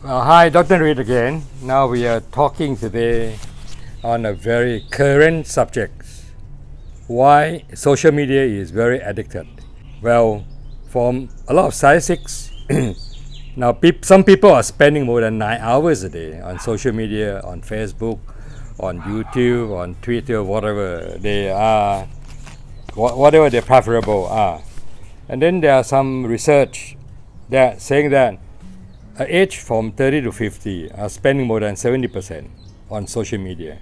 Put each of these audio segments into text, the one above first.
Hi, Dr. Narindr again. Now we are talking today on a very current subject. Why social media is very addicted. Well, from a lot of statistics, now some people are spending more than 9 hours a day on social media, on Facebook, on YouTube, on Twitter, whatever they are, whatever their preferable are. And then there are some research that saying that age from 30 to 50 are spending more than 70% on social media.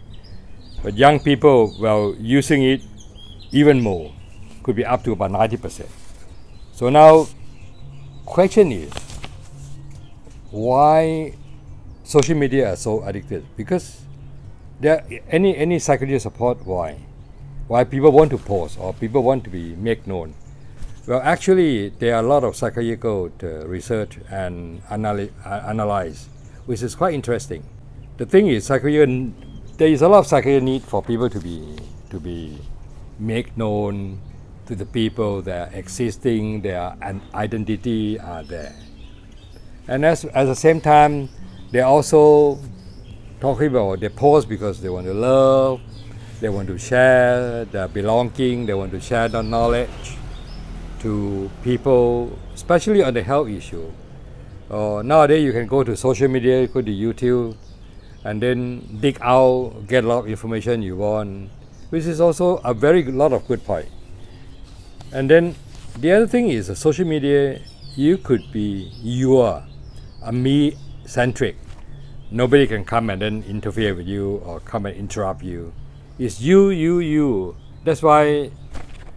But young people, well, using it even more, could be up to about 90%. So now, question is, why social media are so addicted? Because there any psychology support why people want to post or people want to be made known. Well, actually, there are a lot of psychological research and analyze, which is quite interesting. The thing is, there is a lot of psychological need for people to be made known to the people. Their existing, their identity are there, and at the same time, they're also talking about they post because they want to love, they want to share their belonging, they want to share their knowledge to people, especially on the health issue. Nowadays you can go to social media, go to YouTube, and then dig out, get a lot of information you want, which is also a very lot of good point. And then the other thing is social media, you could be a me-centric. Nobody can come and then interfere with you or come and interrupt you. It's you. That's why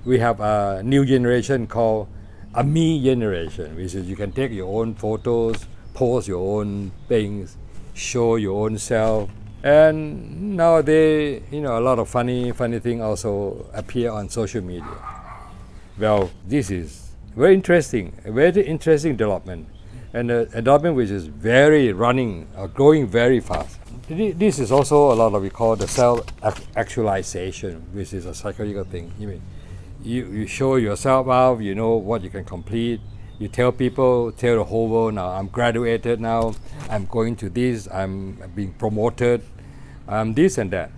we have a new generation called a me generation, which is you can take your own photos, post your own things, show your own self. And nowadays, a lot of funny things also appear on social media. Well, this is a very interesting development, and a development which is growing very fast. This is also a lot of we call the self-actualization, which is a psychological thing. You show yourself out, you know what you can complete. You tell the whole world, now I'm graduated now, I'm going to this, I'm being promoted, I'm this and that.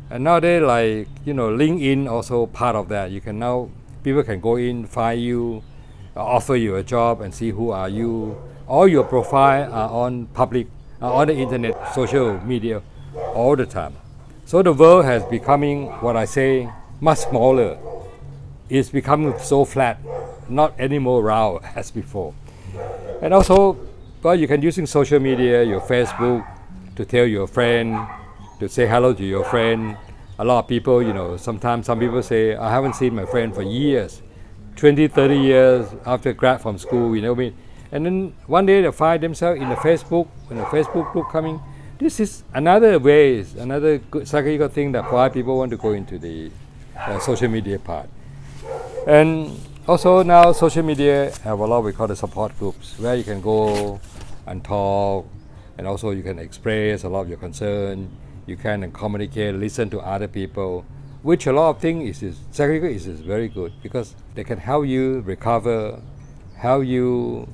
And nowadays, LinkedIn also part of that. People can go in, find you, offer you a job and see who are you. All your profile are on the internet, social media, all the time. So the world has becoming, what I say, much smaller. It's becoming so flat, not anymore round as before. And also, you can using social media, your Facebook, to tell your friend, to say hello to your friend. A lot of people, sometimes some people say, I haven't seen my friend for years, 20, 30 years after grad from school, And then one day they find themselves in the Facebook, when the Facebook group coming. This is another good psychological thing that why people want to go into the social media part. And also now social media have a lot we call the support groups where you can go and talk, and also you can express a lot of your concern. You can communicate, listen to other people, which a lot of things psychology is very good because they can help you recover, help you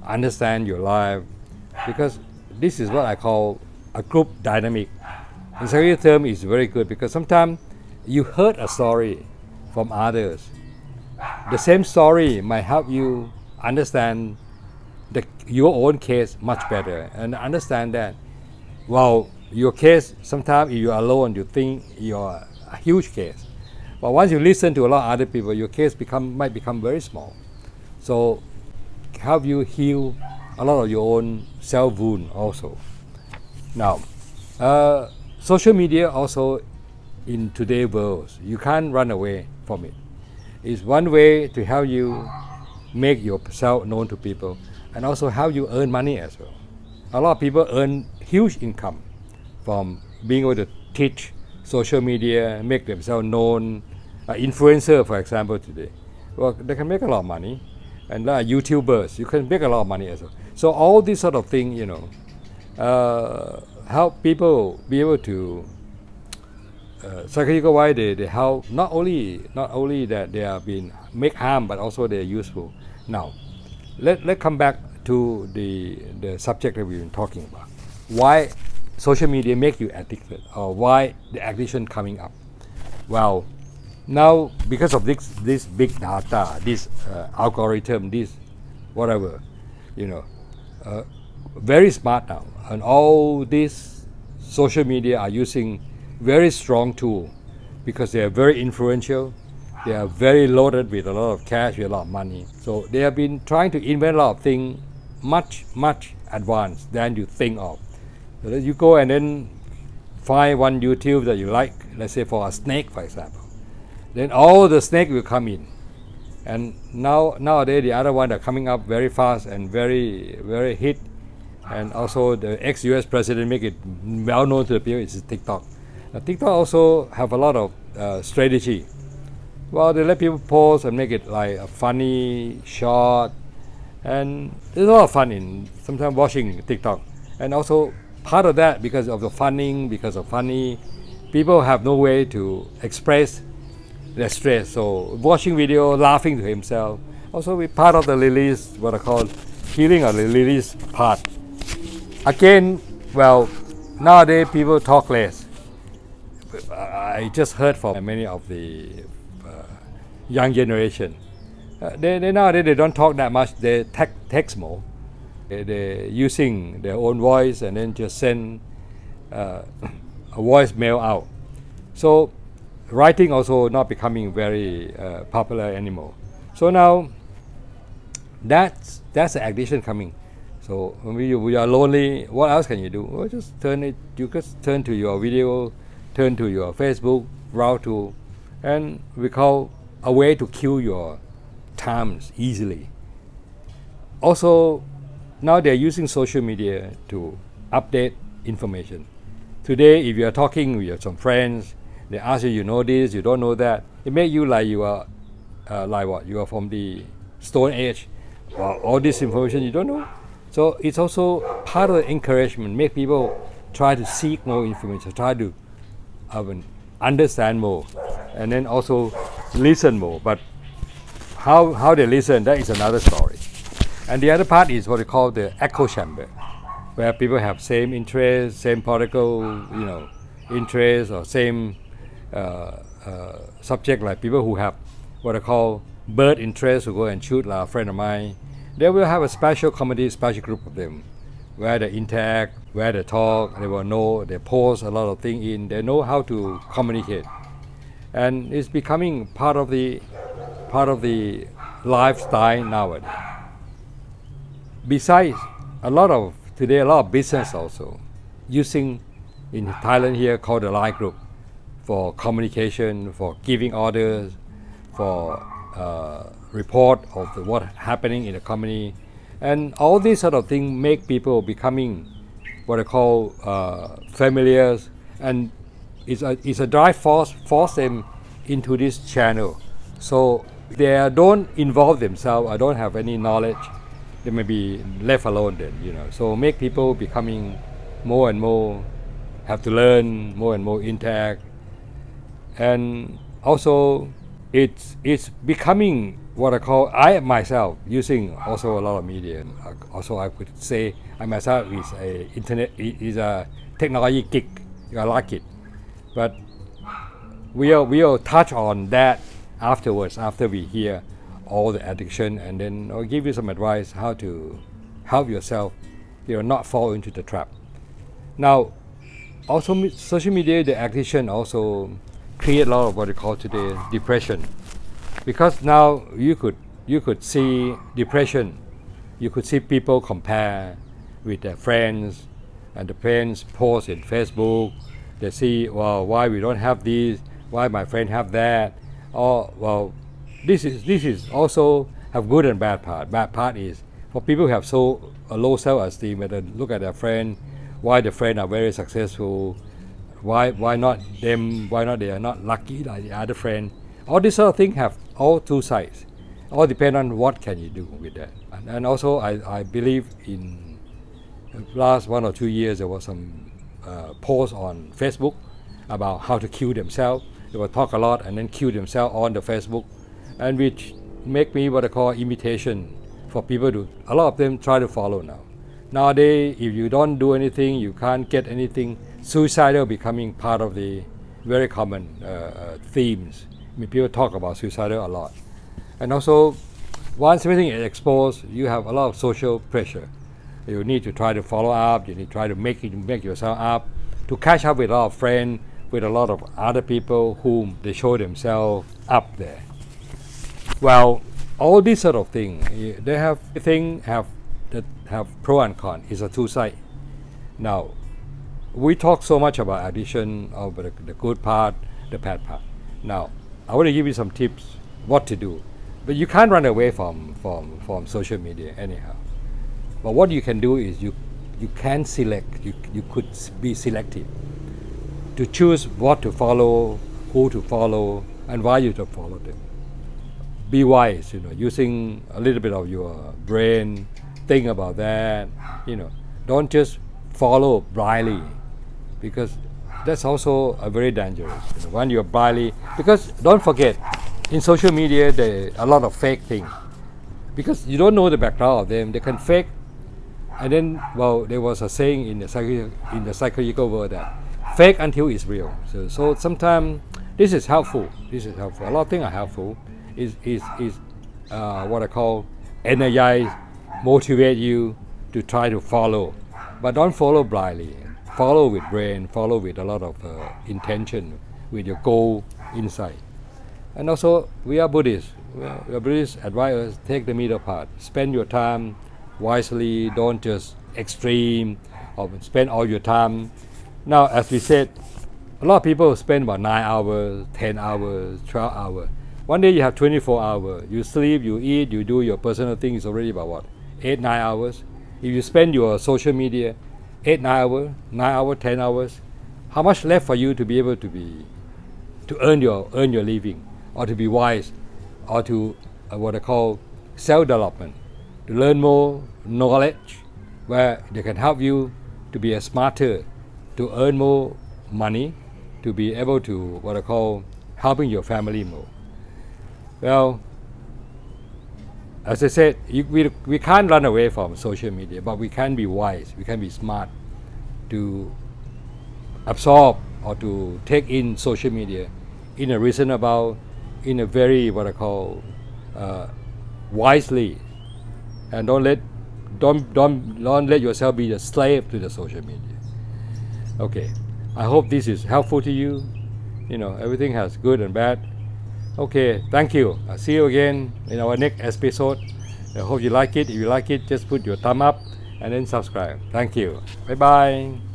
understand your life, because this is what I call a group dynamic. In psychology term is very good because sometimes you heard a story from others. The same story might help you understand your own case much better and understand that, your case, sometimes if you're alone, you think you're a huge case. But once you listen to a lot of other people, your case might become very small. So help you heal a lot of your own self-wound also. Now, social media also in today's world, you can't run away from it. It's one way to help you make yourself known to people and also how you earn money as well. A lot of people earn huge income from being able to teach social media, make themselves known. Influencer, for example, today, they can make a lot of money. And YouTubers, you can make a lot of money as well. So all these sort of things, help people be able to psychological why they help not only that they are being make harm, but also they're useful. Now, let's come back to the subject that we've been talking about. Why social media make you addicted, or why the addiction coming up? Well, now because of this big data, this algorithm, this whatever, very smart now, and all these social media are using very strong tool because they are very influential. They are very loaded with a lot of cash, with a lot of money. So they have been trying to invent a lot of things much advanced than you think of. So that you go and then find one YouTube that you like, let's say for a snake, for example. Then all the snake will come in. And nowadays the other one are coming up very fast and very hit. And also the ex-US president make it well known to the people, it's TikTok. Now, TikTok also have a lot of strategy. Well, they let people post and make it like a funny short, and there's a lot of fun in sometimes watching TikTok. And also part of that, because of funny, people have no way to express their stress. So watching video, laughing to himself, also be part of the release, what I call healing or the release part. Again, well, nowadays people talk less. I just heard from many of the young generation. They nowadays they don't talk that much. They text more. They're using their own voice and then just send a voice mail out. So writing also not becoming very popular anymore. So now that's the addiction coming. So when we are lonely, what else can you do? Well, just turn to your video, turn to your Facebook, browse to, and we call a way to kill your times easily. Also, now they're using social media to update information. Today, if you are talking with some friends, they ask you, you know this, you don't know that. It makes you like you are, like what? You are from the Stone Age. Well, all this information you don't know. So it's also part of the encouragement, make people try to seek more information, try to understand more, and then also listen more. But how they listen, that is another story. And the other part is what we call the echo chamber, where people have same interest, same political, interest, or same subject, like people who have what I call bird interest, who go and shoot, like a friend of mine. They will have a special committee, special group of them, where they interact, where they talk, they will know, they post a lot of things in, they know how to communicate. And it's becoming part of the lifestyle nowadays. Besides, a lot of business also using in Thailand here called the line group for communication, for giving orders, for report of what happening in the company, and all these sort of things make people becoming what I call familiar, and it's a drive force them into this channel. So they don't involve themselves, or don't have any knowledge, they may be left alone then, So make people becoming more and more, have to learn more and more, interact. And also it's becoming what I call, I myself using also a lot of media. Also I could say I myself is a technology geek. I like it. But we'll touch on that afterwards, after we hear all the addiction, and then I'll give you some advice how to help yourself, not fall into the trap. Now, also social media, the addiction also create a lot of what we call today depression, because now you could see depression, you could see people compare with their friends, and the friends post in Facebook. They see, well, why we don't have this, why my friend have that. Oh, well, this is also have good and bad part. Bad part is for people who have so a low self-esteem, when they look at their friend, why the friend are very successful, why not them, why not they are not lucky like the other friend. All these sort of things have all two sides. All depend on what can you do with that. And also I believe in the last 1 or 2 years there was some posts on Facebook about how to kill themselves. They will talk a lot and then kill themselves on the Facebook, and which make me what I call imitation for people to, a lot of them try to follow now. Nowadays, if you don't do anything, you can't get anything, suicidal becoming part of the very common themes. I mean, people talk about suicidal a lot. And also, once everything is exposed, you have a lot of social pressure. You need to try to follow up, you need to try to make yourself up, to catch up with a lot of friends, with a lot of other people whom they show themselves up there. Well, all these sort of things, they have that have pro and con. It's a two side. Now, we talk so much about addiction, about the good part, the bad part. Now, I want to give you some tips what to do. But you can't run away from social media anyhow. But what you can do is you can select, you could be selective to choose what to follow, who to follow, and why you should follow them. Be wise, using a little bit of your brain, think about that, Don't just follow blindly, because that's also a very dangerous. When you're blindly, because don't forget, in social media there are a lot of fake things, because you don't know the background of them. They can fake, and then there was a saying in the psychological world that fake until it's real. So sometimes this is helpful. A lot of things are helpful. Is what I call energize, motivate you to try to follow, but don't follow blindly. Follow with brain, follow with a lot of intention, with your goal inside. And also, we are Buddhists. We are Buddhists advise us, take the middle part. Spend your time wisely, don't just extreme, or spend all your time. Now, as we said, a lot of people spend about 9 hours, 10 hours, 12 hours. One day you have 24 hours. You sleep, you eat, you do your personal things, already about what? 8, 9 hours. If you spend your social media 8, 9 hours, 10 hours, how much left for you to be able to earn your living, or to be wise, or to what I call self-development, to learn more knowledge, where they can help you to be a smarter, to earn more money, to be able to what I call helping your family more. Well, as I said, we can't run away from social media, but we can be wise, we can be smart to absorb or to take in social media in a reasonable, in a very what I call wisely, and don't let yourself be a slave to the social media. Okay, I hope this is helpful to you. Everything has good and bad. Okay, thank you. I'll see you again in our next episode. I hope you like it. If you like it, just put your thumb up and then subscribe. Thank you. Bye bye.